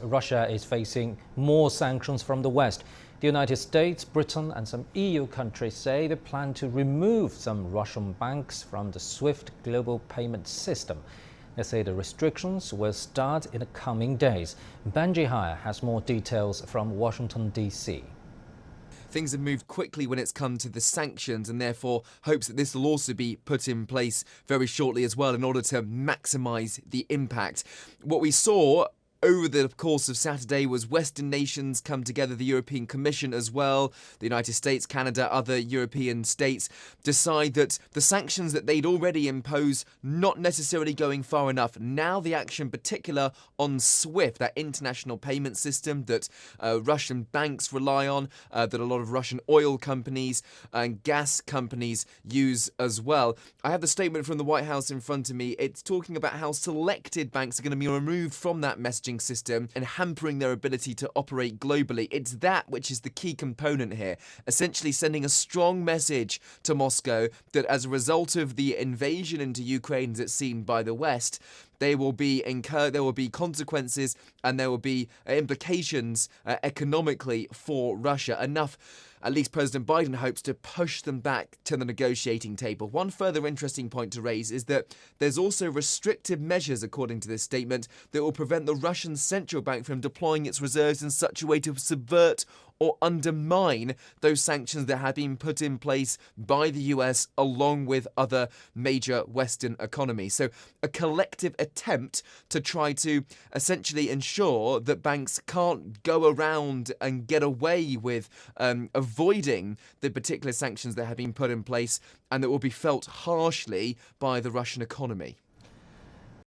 Russia is facing more sanctions from the West. The United States, Britain and some EU countries say they plan to remove some Russian banks from the SWIFT global payment system. They say the restrictions will start in the coming days. Benji Hyer has more details from Washington, D.C. Things have moved quickly when it's come to the sanctions, and therefore hopes that this will also be put in place very shortly as well in order to maximise the impact. What we saw over the course of Saturday was Western nations come together, the European Commission as well, the United States, Canada, other European states, decide that the sanctions that they'd already imposed not necessarily going far enough. Now the action in particular on SWIFT, that international payment system that Russian banks rely on, that a lot of Russian oil companies and gas companies use as well. I have the statement from the White House in front of me. It's talking about how selected banks are going to be removed from that messaging system and hampering their ability to operate globally. It's that which is the key component here, essentially sending a strong message to Moscow that as a result of the invasion into Ukraine as it's seen by the West, there will be consequences and there will be implications economically for Russia. Enough, at least President Biden hopes, to push them back to the negotiating table. One further interesting point to raise is that there's also restrictive measures, according to this statement, that will prevent the Russian central bank from deploying its reserves in such a way to subvert or undermine those sanctions that have been put in place by the US along with other major Western economies. So a collective attempt to try to essentially ensure that banks can't go around and get away with avoiding the particular sanctions that have been put in place and that will be felt harshly by the Russian economy.